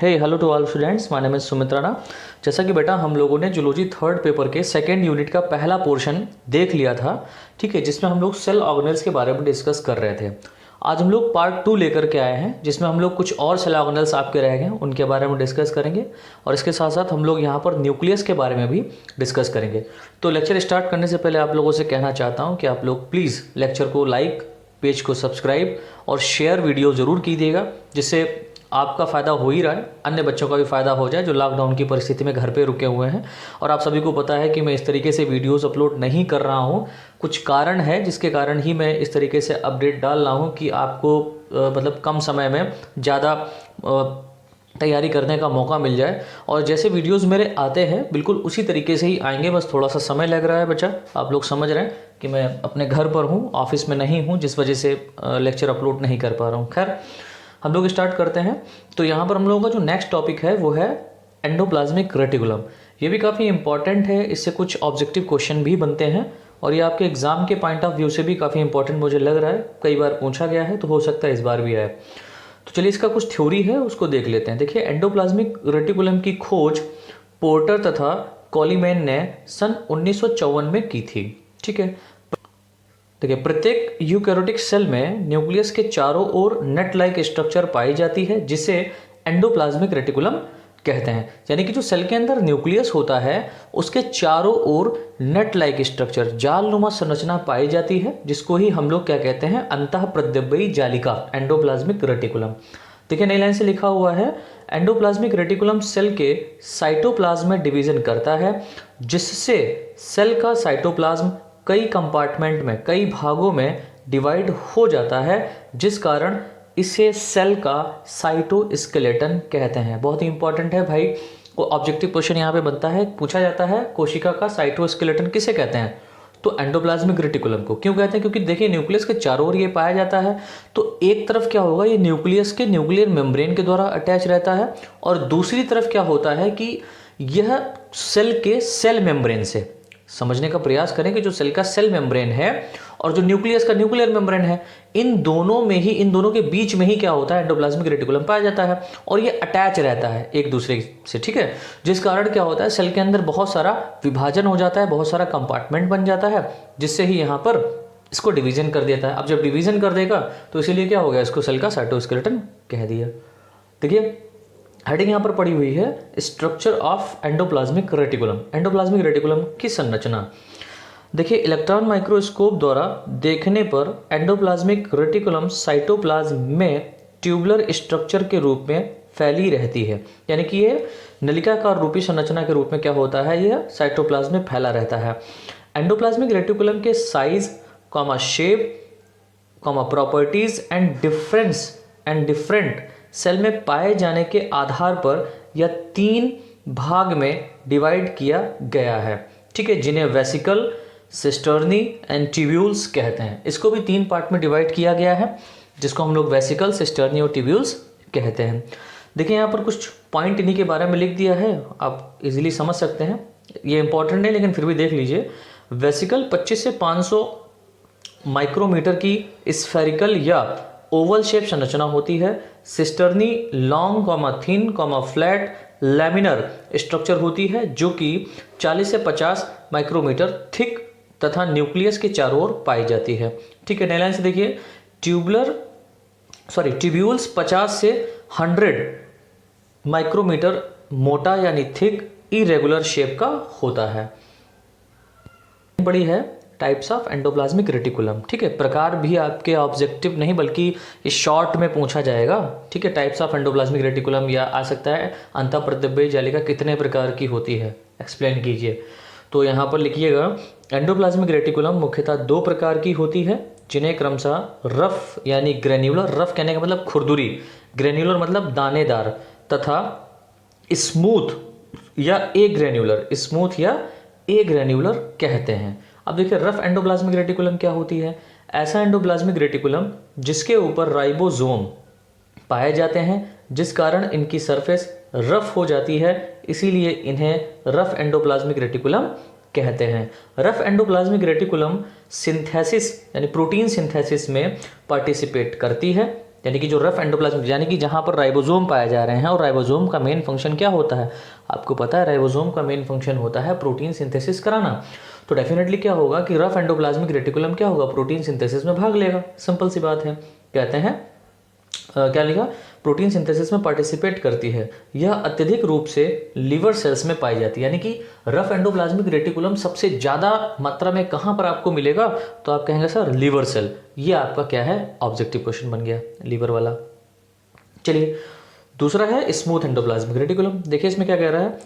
Hey hello to all students, my name is Sumit Rana. जैसा कि बेटा हम लोगों ने जूलॉजी थर्ड पेपर के सेकेंड यूनिट का पहला पोर्शन देख लिया था, ठीक है, जिसमें हम लोग सेल ऑर्गेनेल्स के बारे में डिस्कस कर रहे थे। आज हम लोग पार्ट 2 लेकर के आए हैं, जिसमें हम लोग कुछ और सेल ऑर्गेनेल्स आपके रह गए हैं, उनके बारे में डिस्कस करेंगे और इसके साथ साथ हम लोग यहाँ पर न्यूक्लियस के बारे में भी डिस्कस करेंगे। तो लेक्चर स्टार्ट करने से पहले आप लोगों से कहना चाहता हूँ कि आप लोग प्लीज़ लेक्चर को लाइक, पेज को सब्सक्राइब और शेयर वीडियो ज़रूर कीजिएगा, जिससे आपका फ़ायदा हो ही रहा है, अन्य बच्चों का भी फ़ायदा हो जाए जो लॉकडाउन की परिस्थिति में घर पे रुके हुए हैं। और आप सभी को पता है कि मैं इस तरीके से वीडियोस अपलोड नहीं कर रहा हूँ, कुछ कारण है जिसके कारण ही मैं इस तरीके से अपडेट डाल रहा हूँ कि आपको मतलब कम समय में ज़्यादा तैयारी करने का मौका मिल जाए। और जैसे वीडियोस मेरे आते हैं बिल्कुल उसी तरीके से ही आएंगे, बस थोड़ा सा समय लग रहा है बच्चा, आप लोग समझ रहे हैं कि मैं अपने घर पर हूँ, ऑफिस में नहीं हूँ, जिस वजह से लेक्चर अपलोड नहीं कर पा रहा हूँ। खैर, हम लोग स्टार्ट करते हैं। तो यहाँ पर हम लोगों का जो नेक्स्ट टॉपिक है वो है एंडोप्लाज्मिक रेटिकुलम। ये भी काफ़ी इंपॉर्टेंट है, इससे कुछ ऑब्जेक्टिव क्वेश्चन भी बनते हैं और ये आपके एग्जाम के पॉइंट ऑफ व्यू से भी काफ़ी इंपॉर्टेंट मुझे लग रहा है। कई बार पूछा गया है तो हो सकता है इस बार भी आए। तो चलिए इसका कुछ थ्योरी है उसको देख लेते हैं। देखिए, एंडोप्लाज्मिक रेटिकुलम की खोज पोर्टर तथा कॉलीमैन ने सन 1954 में की थी। ठीक है, देखिए, प्रत्येक यूकैरियोटिक सेल में न्यूक्लियस के चारों ओर नट लाइक स्ट्रक्चर पाई जाती है, जिसे एंडोप्लाज्मिक रेटिकुलम कहते हैं। यानी कि जो सेल के अंदर न्यूक्लियस होता है उसके चारों ओर नट लाइक स्ट्रक्चर, जालनुमा संरचना पाई जाती है, जिसको ही हम लोग क्या कहते हैं, अंतःप्रद्रव्यी जालिका, एंडोप्लाज्मिक रेटिकुलम। देखिए, नई लाइन से लिखा हुआ है, एंडोप्लाज्मिक रेटिकुलम सेल के साइटोप्लाज्म में डिवीजन करता है, जिससे सेल का साइटोप्लाज्म कई कंपार्टमेंट में, कई भागों में डिवाइड हो जाता है, जिस कारण इसे सेल का साइटोस्केलेटन कहते हैं। बहुत ही इंपॉर्टेंट है भाई, वो ऑब्जेक्टिव क्वेश्चन यहाँ पे बनता है, पूछा जाता है कोशिका का साइटोस्केलेटन किसे कहते हैं, तो एंडोप्लाज्मिक रेटिकुलम को। क्यों कहते हैं? क्योंकि देखिए, न्यूक्लियस के चारों ओर ये पाया जाता है, तो एक तरफ क्या होगा, ये न्यूक्लियस के न्यूक्लियर मेम्ब्रेन के द्वारा अटैच रहता है, और दूसरी तरफ क्या होता है कि यह सेल के सेल मेम्ब्रेन से, समझने का प्रयास करें कि जो सेल का सेल मेम्ब्रेन है और जो न्यूक्लियस का न्यूक्लियर मेम्ब्रेन है, इन दोनों में ही, इन दोनों के बीच में ही क्या होता है, एंडोप्लाज्मिक रेटिकुलम पाया जाता है और ये अटैच रहता है एक दूसरे से। ठीक है, जिस कारण क्या होता है, सेल के अंदर बहुत सारा विभाजन हो जाता है, बहुत सारा कंपार्टमेंट बन जाता है, जिससे ही यहाँ पर इसको डिवीजन कर देता है। अब जब डिवीजन कर देगा तो इसीलिए क्या हो गया, इसको सेल का साइटोस्केलेटन कह दिया। देखिए, हेडिंग यहाँ पर पड़ी हुई है, structure of endoplasmic reticulum. Endoplasmic reticulum की संरचना देखिए, इलेक्ट्रॉन माइक्रोस्कोप द्वारा देखने पर एंडोप्लाज्मिक रेटिकुलम साइटोप्लाज्म में ट्यूबुलर स्ट्रक्चर के रूप में फैली रहती है। यानी कि ये नलिकाकार रूपी संरचना के रूप में क्या होता है, यह साइटोप्लाज्म में फैला रहता है। एंडोप्लाज्मिक रेटिकुलम के size, shape, properties and different cell में पाए जाने के आधार पर यह 3 भाग में डिवाइड किया गया है। ठीक है, जिन्हें वेसिकल, सिस्टर्नी एंड ट्यूब्यूल्स कहते हैं। इसको भी 3 पार्ट में डिवाइड किया गया है, जिसको हम लोग वेसिकल, सिस्टर्नी और ट्यूब्यूल्स कहते हैं। देखिए, यहाँ पर कुछ पॉइंट इन्हीं के बारे में लिख दिया है, आप इजीली समझ सकते हैं, ये इंपॉर्टेंट नहीं लेकिन फिर भी देख लीजिए। वेसिकल 25 से 500 माइक्रोमीटर की स्फेरिकल या ओवल शेप संरचना होती है। Cisternae long, thin, flat, laminar structure होती है, जो कि 40 से 50 माइक्रोमीटर थिक तथा न्यूक्लियस के चारों ओर पाई जाती है। ठीक है, नई लाइन से देखिए, ट्यूब्यूल्स 50 से 100 माइक्रोमीटर मोटा यानी थिक इरेगुलर शेप का होता है। बड़ी है टाइप्स ऑफ एंडोप्लाज्मिक रेटिकुलम। ठीक है, प्रकार भी आपके ऑब्जेक्टिव नहीं बल्कि इस शॉर्ट में पूछा जाएगा। ठीक है, टाइप्स ऑफ एंडोप्लाज्मिक रेटिकुलम, या आ सकता है अंतःप्रद्रव्यी जालिका कितने प्रकार की होती है, एक्सप्लेन कीजिए। तो यहाँ पर लिखिएगा, एंडोप्लाज्मिक रेटिकुलम मुख्यतः 2 प्रकार की होती है, जिन्हें क्रमशः रफ यानी ग्रेन्युलर, रफ कहने का मतलब खुरदुरी, ग्रेन्युलर मतलब दानेदार, तथा स्मूथ या ए ग्रेन्युलर, स्मूथ या ए ग्रेन्युलर कहते हैं। अब देखिए, रफ एंडोप्लाज्मिक रेटिकुलम क्या होती है, ऐसा एंडोप्लाज्मिक रेटिकुलम जिसके ऊपर राइबोसोम पाए जाते हैं, जिस कारण इनकी सरफेस रफ हो जाती है, इसीलिए इन्हें रफ एंडोप्लाज्मिक रेटिकुलम कहते हैं। रफ एंडोप्लाज्मिक रेटिकुलम सिंथेसिस यानी प्रोटीन सिंथेसिस में पार्टिसिपेट करती है, यानी कि जो रफ एंडोप्लाज्मिक, यानी कि जहाँ पर राइबोसोम पाए जा रहे हैं, और राइबोसोम का मेन फंक्शन क्या होता है आपको पता है, राइबोसोम का मेन फंक्शन होता है प्रोटीन सिंथेसिस कराना। तो डेफिनेटली क्या होगा कि रफ एंडोप्लाज्मिक रेटिकुलम क्या होगा, प्रोटीन सिंथेसिस में भाग लेगा, सिंपल सी बात है। कहते हैं क्या लिखा, प्रोटीन सिंथेसिस में पार्टिसिपेट करती है। यह अत्यधिक रूप से लिवर सेल्स में पाई जाती है, यानी कि रफ एंडोप्लाज्मिक रेटिकुलम सबसे ज़्यादा मात्रा में कहाँ पर आपको मिलेगा, तो आप कहेंगे सर लिवर सेल। ये आपका क्या है, ऑब्जेक्टिव क्वेश्चन बन गया लिवर वाला। चलिए दूसरा है स्मूथ एंडोप्लाज्मिक रेटिकुलम। देखिए इसमें क्या कह रहा है,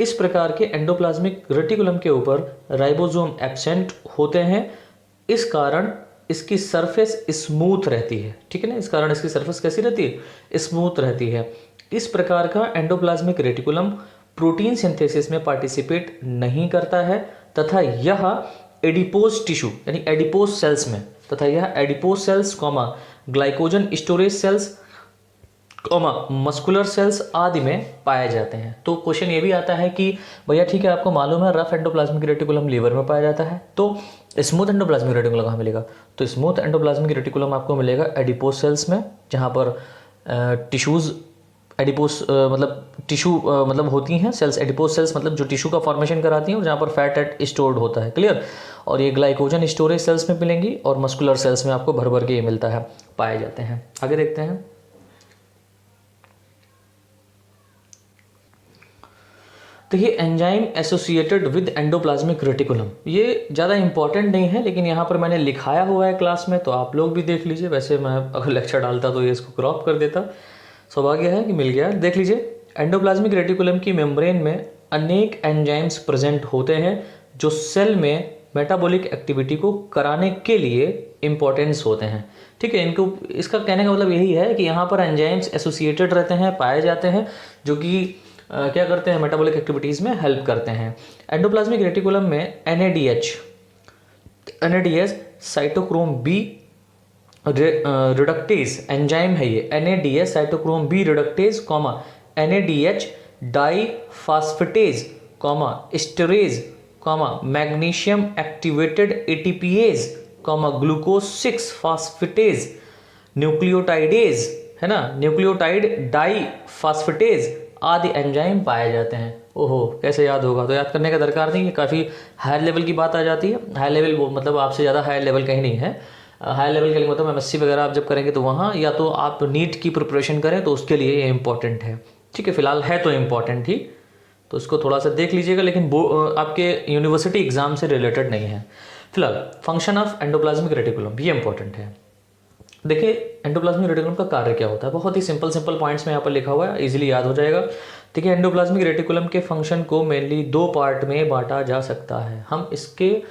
इस प्रकार के एंडोप्लाज्मिक रेटिकुलम के ऊपर राइबोसोम एब्सेंट होते हैं, इस कारण इसकी सरफेस स्मूथ रहती है। ठीक है ना, इस कारण इसकी सरफेस कैसी रहती है, स्मूथ रहती है। इस प्रकार का एंडोप्लाज्मिक रेटिकुलम प्रोटीन सिंथेसिस में पार्टिसिपेट नहीं करता है तथा यह एडिपोज टिश्यू यानी एडिपोज सेल्स में, तथा यह adipose cells comma glycogen storage cells muscular cells आदि में पाए जाते हैं। तो क्वेश्चन ये भी आता है कि भैया ठीक है, आपको मालूम है रफ एंडोप्लाज्मिक रेटिकुलम लीवर में पाया जाता है, तो स्मूथ एंडोप्लाज्मिक रेटिकुलम कहाँ मिलेगा, तो स्मूथ एंडोप्लाज्मिक रेटिकुलम आपको मिलेगा एडिपोज सेल्स में, जहाँ पर टिश्यूज़ एडिपोज मतलब टिश्यू मतलब होती हैं सेल्स, एडिपोज सेल्स मतलब जो टिश्यू का फॉर्मेशन कराती हैं, और जहाँ पर फैट एट स्टोर्ड होता है, क्लियर। और ये ग्लाइकोजन स्टोरेज सेल्स में मिलेंगी, और मस्कुलर सेल्स में आपको भर भर के ये मिलता है, पाए जाते हैं। आगे देखते हैं, देखिए enzyme associated with endoplasmic reticulum, ये ज़्यादा इंपॉर्टेंट नहीं है, लेकिन यहाँ पर मैंने लिखाया हुआ है क्लास में, तो आप लोग भी देख लीजिए। वैसे मैं अगर लेक्चर डालता तो ये इसको क्रॉप कर देता, सौभाग्य है कि मिल गया। देख लीजिए, एंडोप्लाज्मिक रेटिकुलम की मेम्ब्रेन में अनेक एंजाइम्स प्रेजेंट होते हैं जो सेल में मेटाबॉलिक एक्टिविटी को कराने के लिए इम्पोर्टेंस होते हैं। ठीक है, इनको इसका कहने का मतलब यही है कि यहाँ पर एंजाइम्स एसोसिएटेड रहते हैं, पाए जाते हैं, जो कि क्या करते हैं, मेटाबॉलिक एक्टिविटीज़ में हेल्प करते हैं। एंडोप्लाज्मिक रेटिकुलम में NADH cytochrome b reductase enzyme है, ये NADH cytochrome b reductase comma NADH diphosphatase comma esterase comma magnesium activated ATPase comma glucose 6 phosphatase nucleotidase है ना, न्यूक्लियोटाइड डाइफास्फेटेज आदि एंजाइम पाए जाते हैं। ओहो, कैसे याद होगा, तो याद करने का दरकार नहीं है, काफ़ी हाई लेवल की बात आ जाती है। हाई लेवल वो मतलब आपसे ज़्यादा हाई लेवल कहीं नहीं है। हाई लेवल के लिए मतलब MSc वगैरह आप जब करेंगे तो वहाँ, या तो आप नीट की प्रिपरेशन करें तो उसके लिए ये इंपॉर्टेंट है। ठीक है, फिलहाल है तो इम्पॉर्टेंट ही, तो उसको थोड़ा सा देख लीजिएगा, लेकिन आपके यूनिवर्सिटी एग्जाम से रिलेटेड नहीं है। फिलहाल फंक्शन ऑफ एंडोप्लाज्मिक रेटिकुलम ये इंपॉर्टेंट है। देखिए एंडोप्लाज्मिक रेटिकुलम का कार्य क्या होता है, बहुत ही सिंपल पॉइंट्स में यहाँ पर लिखा हुआ है, इजीली याद हो जाएगा। देखिए एंडोप्लाज्मिक रेटिकुलम के फंक्शन को मेनली 2 पार्ट में बांटा जा सकता है। हम इसके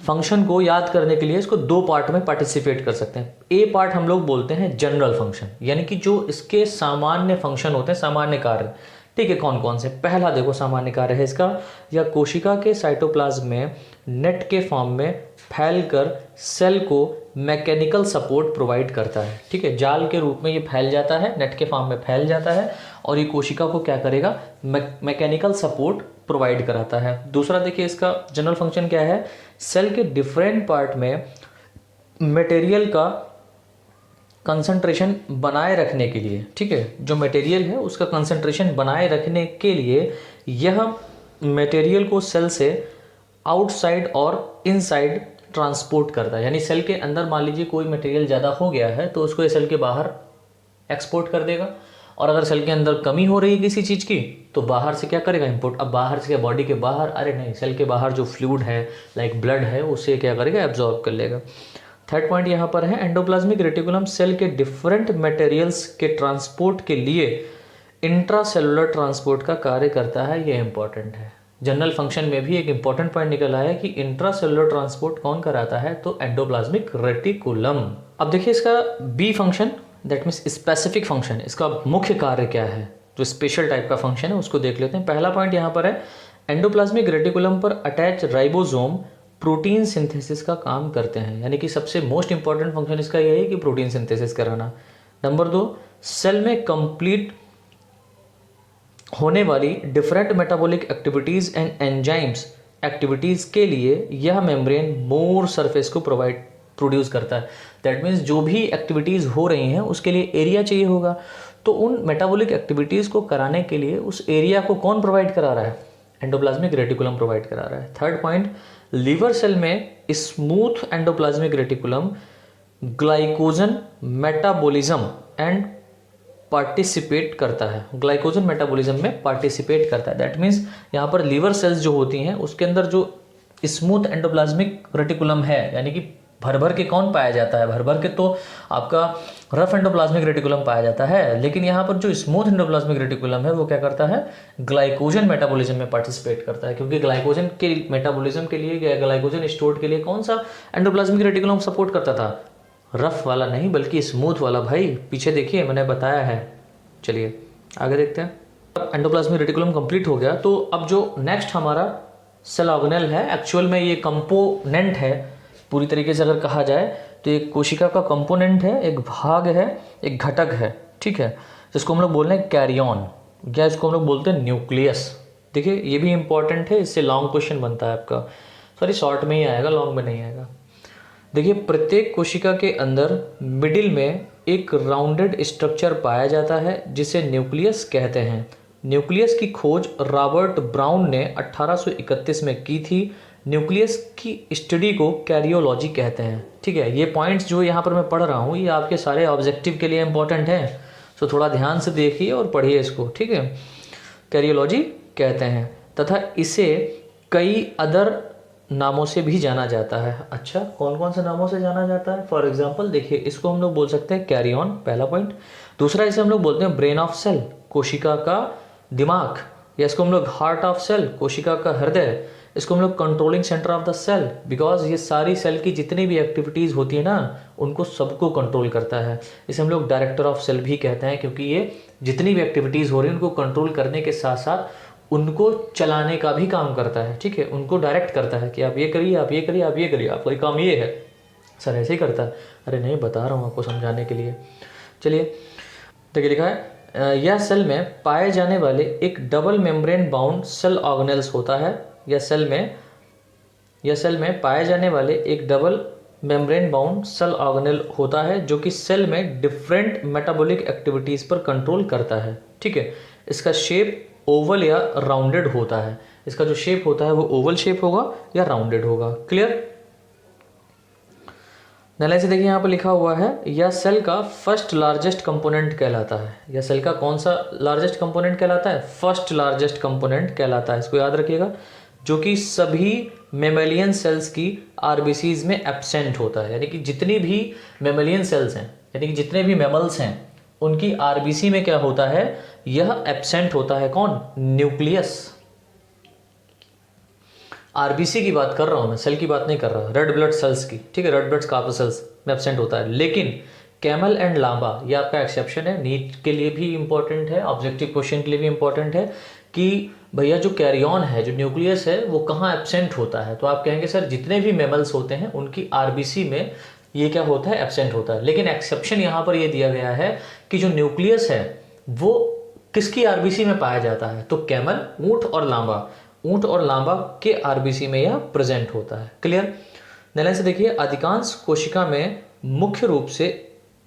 फंक्शन को याद करने के लिए इसको 2 पार्ट में पार्टिसिपेट कर सकते हैं। ए पार्ट हम लोग बोलते हैं जनरल फंक्शन, यानी कि जो इसके सामान्य फंक्शन होते हैं, सामान्य कार्य। ठीक है, कौन कौन से, पहला देखो सामान्य कार्य है इसका, या कोशिका के साइटोप्लाज्म में नेट के फॉर्म में फैलकर सेल को मैकेनिकल सपोर्ट प्रोवाइड करता है। ठीक है, जाल के रूप में ये फैल जाता है, नेट के फॉर्म में फैल जाता है, और ये कोशिका को क्या करेगा, मैकेनिकल सपोर्ट प्रोवाइड कराता है। दूसरा देखिए इसका जनरल फंक्शन क्या है, सेल के डिफरेंट पार्ट में मटेरियल का कंसंट्रेशन बनाए रखने के लिए, ठीक है, जो मटेरियल है उसका कंसंट्रेशन बनाए रखने के लिए यह मटेरियल को सेल से आउटसाइड और इनसाइड ट्रांसपोर्ट करता है। यानी सेल के अंदर मान लीजिए कोई मटेरियल ज़्यादा हो गया है तो उसको ये सेल के बाहर एक्सपोर्ट कर देगा, और अगर सेल के अंदर कमी हो रही है किसी चीज़ की तो बाहर से क्या करेगा, इंपोर्ट। अब बाहर से क्या, बॉडी के बाहर, अरे नहीं, सेल के बाहर जो फ्लूइड है लाइक ब्लड है उसे क्या करेगा, एब्जॉर्ब कर लेगा। थर्ड पॉइंट यहाँ पर है, एंडोप्लाज्मिक रेटिकुलम सेल के डिफरेंट मटेरियल्स के ट्रांसपोर्ट के लिए इंट्रासेलुलर ट्रांसपोर्ट का कार्य करता है। ये इंपॉर्टेंट है, जनरल फंक्शन में भी एक इंपॉर्टेंट पॉइंट निकल आया है कि इंट्रासेलुलर ट्रांसपोर्ट कौन कराता है, तो एंडोप्लाज्मिक रेटिकुलम। अब देखिए इसका B function, that means specific function, इसका मुख्य कार्य क्या है, जो स्पेशल टाइप का फंक्शन है उसको देख लेते हैं। पहला पॉइंट यहाँ पर है, एंडोप्लाज्मिक रेटिकुलम पर अटैच राइबोसोम प्रोटीन सिंथेसिस का काम करते हैं, यानी कि सबसे मोस्ट इंपॉर्टेंट फंक्शन इसका यही है कि प्रोटीन सिंथेसिस कराना। नंबर 2, सेल में कंप्लीट होने वाली different metabolic activities and enzymes activities के लिए यह मेम्ब्रेन मोर सरफेस को प्रोड्यूस करता है। दैट मीन्स जो भी एक्टिविटीज़ हो रही हैं उसके लिए एरिया चाहिए होगा। तो उन मेटाबॉलिक एक्टिविटीज़ को कराने के लिए उस एरिया को कौन प्रोवाइड करा रहा है? एंडोप्लाज्मिक रेटिकुलम प्रोवाइड करा रहा है। थर्ड पॉइंट, लीवर सेल में smooth endoplasmic reticulum glycogen metabolism and participate करता है, ग्लाइकोजन मेटाबॉलिज्म में पार्टिसिपेट करता है। दैट मीन्स यहाँ पर लीवर सेल्स जो होती हैं उसके अंदर जो स्मूथ एंडोप्लाज्मिक रेटिकुलम है, यानी कि भर भर के कौन पाया जाता है? भर भर के तो आपका रफ एंडोप्लाज्मिक रेटिकुलम पाया जाता है, लेकिन यहाँ पर जो स्मूथ एंडोप्लाज्मिक रेटिकुलम है वो क्या करता है? ग्लाइकोजन मेटाबॉलिज्म में पार्टिसिपेट करता है, क्योंकि ग्लाइकोजन के मेटाबॉलिज्म के लिए, ग्लाइकोजन स्टोर के लिए कौन सा एंडोप्लाज्मिक रेटिकुलम सपोर्ट करता था? रफ वाला नहीं, बल्कि स्मूथ वाला। भाई पीछे देखिए, मैंने बताया है। चलिए आगे देखते हैं। अब एंडोप्लाज्मिक रेटिकुलम कंप्लीट हो गया, तो अब जो नेक्स्ट हमारा सेल ऑर्गेनेल है, एक्चुअल में ये कंपोनेंट है पूरी तरीके से अगर कहा जाए तो एक कोशिका का कंपोनेंट है, एक भाग है, एक घटक है, ठीक है, जिसको हम लोग बोल रहे हैं कैरियन, या इसको हम लोग बोलते हैं न्यूक्लियस। देखिए ये भी इंपॉर्टेंट है, इससे लॉन्ग क्वेश्चन बनता है आपका, सॉरी शॉर्ट में ही आएगा, लॉन्ग में नहीं आएगा। देखिए प्रत्येक कोशिका के अंदर मिडिल में एक राउंडेड स्ट्रक्चर पाया जाता है जिसे न्यूक्लियस कहते हैं। न्यूक्लियस की खोज रॉबर्ट ब्राउन ने 1831 में की थी। न्यूक्लियस की स्टडी को कैरियोलॉजी कहते हैं। ठीक है, ये पॉइंट्स जो यहाँ पर मैं पढ़ रहा हूँ ये आपके सारे ऑब्जेक्टिव के लिए इंपॉर्टेंट हैं, तो थोड़ा ध्यान से देखिए और पढ़िए इसको। ठीक है, कैरियोलॉजी कहते हैं तथा इसे कई अदर नामों से भी जाना जाता है। अच्छा, कौन कौन से नामों से जाना जाता है? फॉर एग्जाम्पल देखिए, इसको हम लोग बोल सकते हैं कैरियन, पहला पॉइंट। दूसरा इसे हम लोग बोलते हैं ब्रेन ऑफ सेल, कोशिका का दिमाग, या इसको हम लोग हार्ट ऑफ सेल, कोशिका का हृदय। इसको हम लोग controlling centre of the cell, because ये सारी सेल की जितनी भी एक्टिविटीज़ होती है ना उनको सबको कंट्रोल करता है। इसे हम लोग डायरेक्टर ऑफ सेल भी कहते हैं, क्योंकि ये जितनी भी एक्टिविटीज़ हो रही है उनको कंट्रोल करने के साथ साथ उनको चलाने का भी काम करता है। ठीक है, उनको डायरेक्ट करता है कि आप ये करिए, आप ये करिए, आप ये करिए, आपका काम ये है। सर ऐसे ही करता है? अरे नहीं, बता रहा हूँ आपको समझाने के लिए। चलिए देखिए, लिखा है यह सेल में पाए जाने वाले एक double membrane bound cell organelles होता है। यह सेल में पाए जाने वाले एक double membrane bound cell organelle होता है जो कि सेल में डिफरेंट मेटाबॉलिक एक्टिविटीज़ पर कंट्रोल करता है। ठीक है, इसका शेप ओवल या राउंडेड होता है। इसका जो शेप होता है वो ओवल शेप होगा या राउंडेड होगा। क्लियर? नलाइन से देखिए, यहाँ पर लिखा हुआ है यह सेल का फर्स्ट लार्जेस्ट कंपोनेंट कहलाता है। यह सेल का कौन सा लार्जेस्ट कंपोनेंट कहलाता है? फर्स्ट लार्जेस्ट कंपोनेंट कहलाता है। इसको याद रखिएगा, जो कि सभी मेमेलियन सेल्स की आरबीसीज में एब्सेंट होता है। यानी कि जितनी भी मेमेलियन सेल्स हैं, यानी कि जितने भी मैमल्स हैं, उनकी आरबीसी में क्या होता है? यह एब्सेंट होता है। कौन? न्यूक्लियस। आरबीसी की बात कर रहा हूं मैं, सेल की बात नहीं कर रहा, रेड ब्लड सेल्स की। ठीक है, रेड ब्लड कार्पोसेल्स में एब्सेंट होता है। लेकिन कैमल एंड लांबा, ये आपका एक्सेप्शन है, नीट के लिए भी इंपॉर्टेंट है, ऑब्जेक्टिव क्वेश्चन के लिए भी इंपॉर्टेंट है कि भैया जो कैरियन है, जो न्यूक्लियस है, वो कहाँ एब्सेंट होता है। तो आप कहेंगे सर जितने भी मैमल्स होते हैं उनकी आरबीसी में ये क्या होता है? एब्सेंट होता है। लेकिन एक्सेप्शन यहाँ पर ये दिया गया है कि जो न्यूक्लियस है वो किसकी आरबीसी में पाया जाता है? तो कैमल, ऊंट और लांबा, ऊंट और लांबा के आरबीसी में यह प्रेजेंट होता है। क्लियर? नलाइन से देखिए, अधिकांश कोशिका में मुख्य रूप से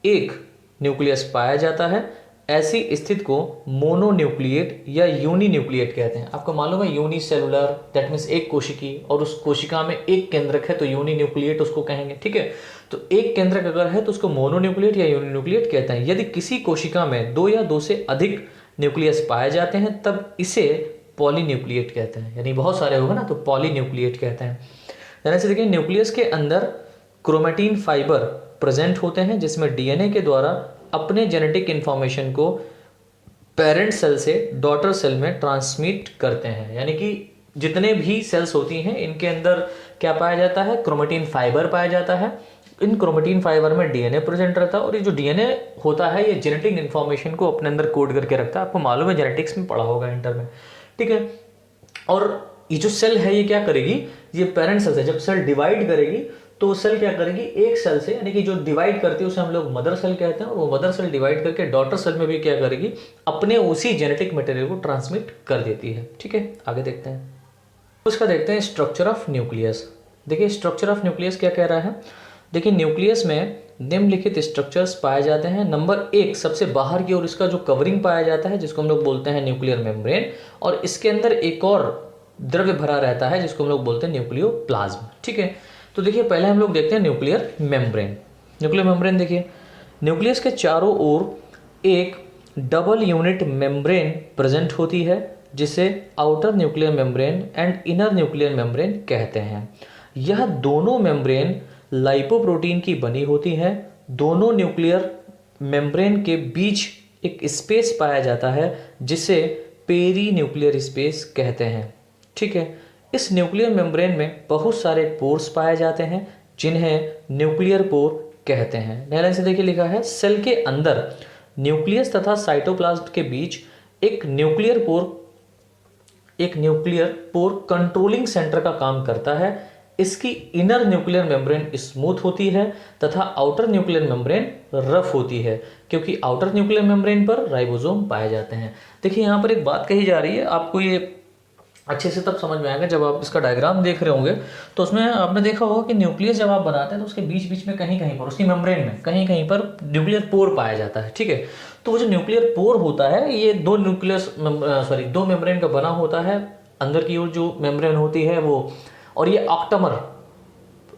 एक न्यूक्लियस पाया जाता है। ऐसी स्थिति को मोनोन्यूक्लिएट या यूनिन्यूक्लिएट कहते हैं। आपको मालूम है यूनिसेलुलर, दैट मीन्स एक कोशिकी, और उस कोशिका में एक केंद्रक है तो यूनिन्यूक्लिएट उसको कहेंगे। ठीक है, तो एक केंद्रक अगर है तो उसको मोनोन्यूक्लिएट या यूनिन्यूक्लिएट कहते हैं। यदि किसी कोशिका में दो या दो से अधिक न्यूक्लियस पाए जाते हैं तब इसे पॉलीन्यूक्लिएट कहते हैं। यानी बहुत सारे होगा ना तो पॉलीन्यूक्लिएट कहते हैं। जैसे देखिए, न्यूक्लियस के अंदर क्रोमेटिन फाइबर प्रेजेंट होते हैं जिसमें डीएनए के द्वारा अपने जेनेटिक इंफॉर्मेशन को पेरेंट सेल से डॉटर सेल में ट्रांसमिट करते हैं। यानी कि जितने भी सेल्स होती हैं इनके अंदर क्या पाया जाता है? क्रोमेटिन फाइबर पाया जाता है। इन क्रोमेटिन फाइबर में डीएनए प्रेजेंट रहता है और ये जो डीएनए होता है ये जेनेटिक इन्फॉर्मेशन को अपने अंदर कोड करके रखता है। आपको मालूम है, जेनेटिक्स में पढ़ा होगा इंटर में। ठीक है, और ये जो सेल है ये क्या करेगी? ये पेरेंट सेल है, जब सेल डिवाइड करेगी तो सेल क्या करेगी? एक सेल से, यानी कि जो डिवाइड करती है उसे हम लोग मदर सेल कहते हैं, और वो मदर सेल डिवाइड करके डॉटर सेल में भी क्या करेगी? अपने उसी जेनेटिक मटेरियल को ट्रांसमिट कर देती है। ठीक है, आगे देखते हैं। उसका देखते हैं स्ट्रक्चर ऑफ न्यूक्लियस। देखिए स्ट्रक्चर ऑफ न्यूक्लियस क्या कह रहा है। देखिए न्यूक्लियस में निम्नलिखित स्ट्रक्चर्स पाए जाते हैं। नंबर 1, सबसे बाहर की ओर इसका जो कवरिंग पाया जाता है जिसको हम लोग बोलते हैं न्यूक्लियर मेम्ब्रेन, और इसके अंदर एक और द्रव्य भरा रहता है जिसको हम लोग बोलते हैं न्यूक्लियोप्लाज्म। ठीक है, तो देखिए पहले हम लोग देखते हैं न्यूक्लियर मेम्ब्रेन। न्यूक्लियर मेम्ब्रेन देखिए, न्यूक्लियस के चारों ओर एक डबल यूनिट मेम्ब्रेन प्रेजेंट होती है जिसे outer nuclear membrane and inner nuclear membrane कहते हैं। यह दोनों मेम्ब्रेन लाइपोप्रोटीन की बनी होती हैं। दोनों न्यूक्लियर मेम्ब्रेन के बीच एक स्पेस पाया जाता है जिसे पेरी न्यूक्लियर स्पेस कहते हैं। ठीक है, इस न्यूक्लियर मेम्ब्रेन में बहुत सारे पोर्स पाए जाते हैं जिन्हें न्यूक्लियर पोर कहते हैं। नया लाइन से देखिए लिखा है, सेल के अंदर न्यूक्लियस तथा साइटोप्लाज्म के बीच एक न्यूक्लियर पोर कंट्रोलिंग सेंटर का काम करता है। इसकी इनर न्यूक्लियर मेम्ब्रेन स्मूथ होती है तथा आउटर न्यूक्लियर मेम्ब्रेन रफ होती है, क्योंकि आउटर न्यूक्लियर मेम्ब्रेन पर राइबोसोम पाए जाते हैं। देखिए यहाँ पर एक बात कही जा रही है, आपको ये अच्छे से तब समझ में आएगा जब आप इसका डायग्राम देख रहे होंगे। तो उसमें आपने देखा होगा कि न्यूक्लियस जब आप बनाते हैं तो उसके बीच बीच में कहीं कहीं पर, उसकी मेम्ब्रेन में कहीं कहीं पर न्यूक्लियर पोर पाया जाता है। ठीक है, तो वो जो न्यूक्लियर पोर होता है ये दो मेम्ब्रेन का बना होता है। अंदर की ओर जो मेम्ब्रेन होती है वो, और ये ऑक्टामर,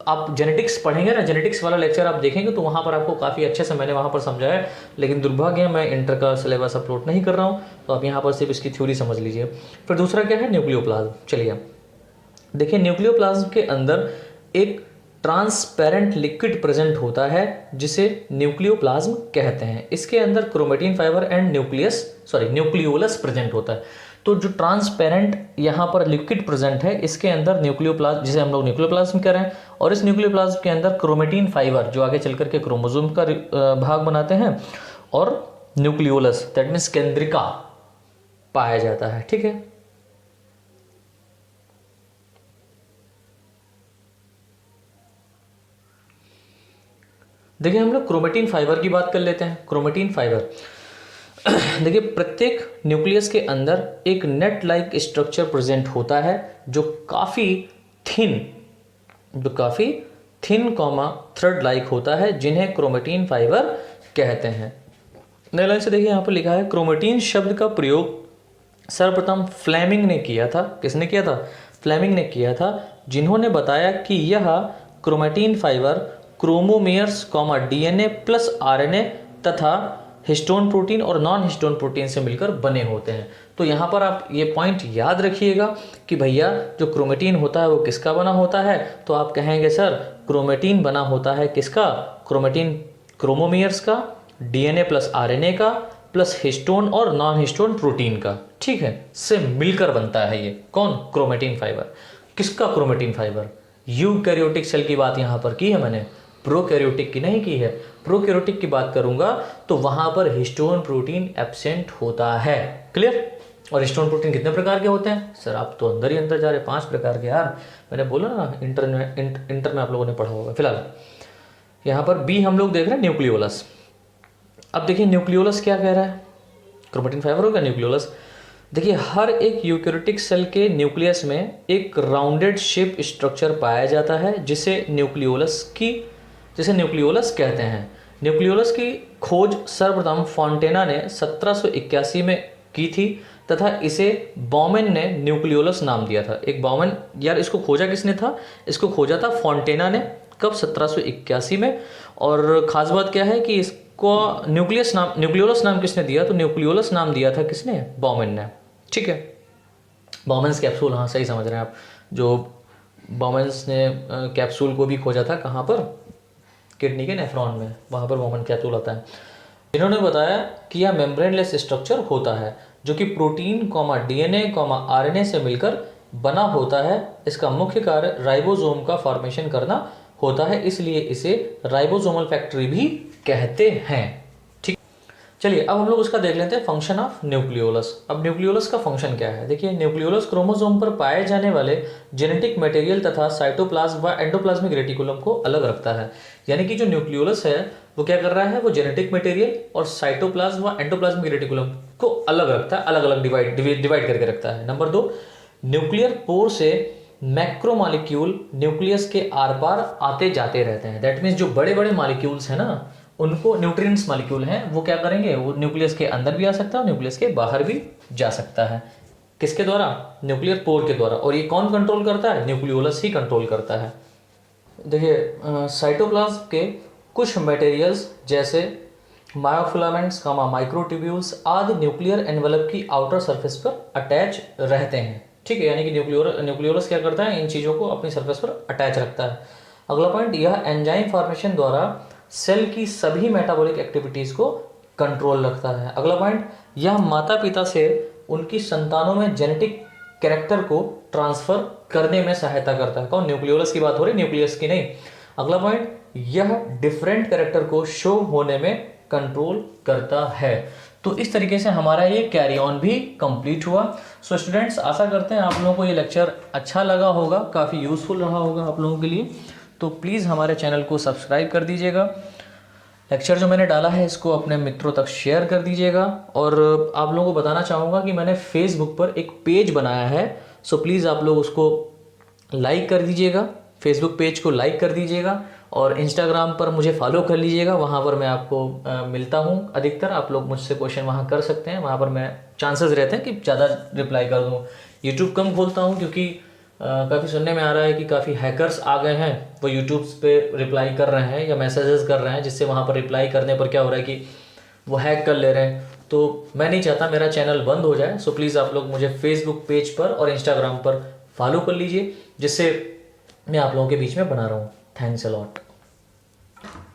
आप जेनेटिक्स पढ़ेंगे ना, जेनेटिक्स वाला लेक्चर आप देखेंगे तो वहाँ पर आपको काफ़ी अच्छे से मैंने वहाँ पर समझाया है, लेकिन दुर्भाग्य है मैं इंटर का सिलेबस अपलोड नहीं कर रहा हूँ, तो आप यहाँ पर सिर्फ इसकी थ्योरी समझ लीजिए। फिर दूसरा क्या है, न्यूक्लियोप्लाज्म। चलिए देखिए, न्यूक्लियोप्लाज्म के अंदर एक ट्रांसपेरेंट लिक्विड प्रेजेंट होता है जिसे न्यूक्लियोप्लाज्म कहते हैं। इसके अंदर chromatin fibre and nucleolus present होता है। तो जो ट्रांसपेरेंट यहाँ पर लिक्विड प्रेजेंट है इसके अंदर न्यूक्लियोप्लाज्म, जिसे हम लोग न्यूक्लियोप्लाज्म कह रहे हैं, और इस न्यूक्लियोप्लाज्म के अंदर क्रोमेटिन फाइबर जो आगे चल करके क्रोमोसोम का भाग बनाते हैं, और न्यूक्लियोलस दैट मीन्स केंद्रिका पाया जाता है। ठीक है, देखिए हम लोग क्रोमेटिन फाइबर की बात कर लेते हैं। क्रोमेटिन फाइबर देखिए, प्रत्येक न्यूक्लियस के अंदर एक नेट लाइक स्ट्रक्चर प्रेजेंट होता है जो काफ़ी थिन कॉमा थ्रेड लाइक होता है, जिन्हें क्रोमेटिन फाइबर कहते हैं। नए लाइन से देखिए यहाँ पर लिखा है, क्रोमेटिन शब्द का प्रयोग सर्वप्रथम फ्लेमिंग ने किया था। किसने किया था? फ्लेमिंग ने किया था, जिन्होंने बताया कि यह chromatin fibre chromomeres DNA plus RNA तथा हिस्टोन प्रोटीन और नॉन हिस्टोन प्रोटीन से मिलकर बने होते हैं। तो यहाँ पर आप ये पॉइंट याद रखिएगा कि भैया जो क्रोमेटिन होता है वो किसका बना होता है, तो आप कहेंगे सर क्रोमेटिन बना होता है किसका? क्रोमेटिन क्रोमोमेयर्स का, डीएनए प्लस आरएनए का, प्लस हिस्टोन और नॉन हिस्टोन प्रोटीन का, ठीक है, से मिलकर बनता है ये कौन? Chromatin fibre. किसका क्रोमेटिन फाइबर? यूकैरियोटिक सेल की बात यहाँ पर की है मैंने, प्रोकैरियोटिक की नहीं की है। प्रोकैरियोटिक की बात करूंगा तो वहां पर हिस्टोन प्रोटीन एब्सेंट होता है। क्लियर? और हिस्टोन प्रोटीन कितने प्रकार के होते हैं? सर आप तो अंदर ही अंदर जा रहे, 5 प्रकार के यार, मैंने बोला ना इंटर में आप लोगों ने पढ़ा होगा। फिलहाल यहाँ पर बी हम लोग देख रहे हैं न्यूक्लियोलस। अब देखिए न्यूक्लियोलस क्या कह रहा है, क्रोमेटिन फाइबर होगा न्यूक्लियोलस। देखिए हर एक यूकैरियोटिक सेल के न्यूक्लियस में एक राउंडेड शेप स्ट्रक्चर पाया जाता है जिसे न्यूक्लियोलस कहते हैं। न्यूक्लियोलस की खोज सर्वप्रथम फॉन्टेना ने 1781 में की थी तथा इसे बॉमेन ने न्यूक्लियोलस नाम दिया था। एक बॉमेन, यार इसको खोजा किसने था? इसको खोजा था फॉन्टेना ने। कब? 1781 में। और ख़ास बात क्या है कि इसको न्यूक्लियोलस नाम किसने दिया? तो न्यूक्लियोलस नाम दिया था किसने? बॉमेन ने। ठीक है, बॉमेन्स कैप्सूल, हाँ सही समझ रहे हैं आप। जो बॉमेन्स ने कैप्सूल को भी खोजा था, कहाँ पर? किडनी के नेफ्रॉन में, वहाँ पर बॉमेन कैप्सूल आता है। इन्होंने बताया कि यह मेम्ब्रेनलेस स्ट्रक्चर होता है जो कि प्रोटीन डीएनए आरएनए से मिलकर बना होता है। इसका मुख्य कार्य राइबोसोम का फॉर्मेशन करना होता है, इसलिए इसे राइबोसोमल फैक्ट्री भी कहते हैं। ठीक, चलिए अब हम लोग उसका देख लेते हैं फंक्शन ऑफ न्यूक्लियोलस। अब न्यूक्लियोलस का फंक्शन क्या है? देखिए न्यूक्लियोलस क्रोमोसोम पर पाए जाने वाले जेनेटिक मटेरियल तथा साइटोप्लाज्म व एंडोप्लाज्मिक रेटिकुलम को अलग रखता है। यानी कि जो न्यूक्लियोलस है वो क्या कर रहा है? वो जेनेटिक मटेरियल और साइटोप्लाज्म व एंडोप्लाज्मिक रेटिकुलम को अलग रखता है, अलग अलग डिवाइड करके रखता है। नंबर 2, न्यूक्लियर पोर से मैक्रो मॉलिक्यूल न्यूक्लियस के आर पार आते जाते रहते हैं। दैट मीन्स जो बड़े बड़े मॉलिक्यूल्स हैं ना, उनको न्यूट्रिएंट्स मॉलिक्यूल हैं, वो क्या करेंगे, वो न्यूक्लियस के अंदर भी आ सकता है और न्यूक्लियस के बाहर भी जा सकता है। किसके द्वारा? न्यूक्लियर पोर के द्वारा। और ये कौन कंट्रोल करता है? न्यूक्लियोलस ही कंट्रोल करता है। देखिए साइटोप्लाज्म के कुछ मटेरियल्स जैसे मायोफिलामेंट्स, माइक्रोट्यूब्यूल्स आदि न्यूक्लियर एनवेलप की आउटर सरफेस पर अटैच रहते हैं। ठीक है, यानी कि न्यूक्लियोलस क्या करता है, इन चीज़ों को अपनी सरफेस पर अटैच रखता है। अगला पॉइंट, यह एंजाइम फॉर्मेशन द्वारा सेल की सभी मेटाबॉलिक एक्टिविटीज़ को कंट्रोल रखता है। अगला पॉइंट, यह माता पिता से उनकी संतानों में जेनेटिक कैरेक्टर को ट्रांसफर करने में सहायता करता है। कौन? न्यूक्लियोलस की बात हो रही, न्यूक्लियस की नहीं। अगला पॉइंट, यह डिफरेंट कैरेक्टर को शो होने में कंट्रोल करता है। तो इस तरीके से हमारा ये कैरी ऑन भी कंप्लीट हुआ। सो स्टूडेंट्स, आशा करते हैं आप लोगों को ये लेक्चर अच्छा लगा होगा, काफ़ी यूज़फुल रहा होगा आप लोगों के लिए। तो प्लीज़ हमारे चैनल को सब्सक्राइब कर दीजिएगा। लेक्चर जो मैंने डाला है इसको अपने मित्रों तक शेयर कर दीजिएगा। और आप लोगों को बताना चाहूँगा कि मैंने फेसबुक पर एक पेज बनाया है, सो प्लीज़ आप लोग उसको लाइक कर दीजिएगा, फेसबुक पेज को लाइक कर दीजिएगा। और इंस्टाग्राम पर मुझे फॉलो कर लीजिएगा, वहाँ पर मैं आपको मिलता हूँ अधिकतर। आप लोग मुझसे क्वेश्चन वहाँ कर सकते हैं, वहाँ पर मैं चांसेस रहते हैं कि ज़्यादा रिप्लाई कर दूँ। यूट्यूब कम खोलता हूँ क्योंकि काफ़ी सुनने में आ रहा है कि काफ़ी हैकर्स आ गए हैं, वो यूट्यूब पे रिप्लाई कर रहे हैं या मैसेजेस कर रहे हैं, जिससे वहाँ पर रिप्लाई करने पर क्या हो रहा है कि वो हैक कर ले रहे हैं। तो मैं नहीं चाहता मेरा चैनल बंद हो जाए। सो प्लीज़ आप लोग मुझे फेसबुक पेज पर और इंस्टाग्राम पर फॉलो कर लीजिए, जिससे मैं आप लोगों के बीच में बना रहा हूँ। Thanks a lot.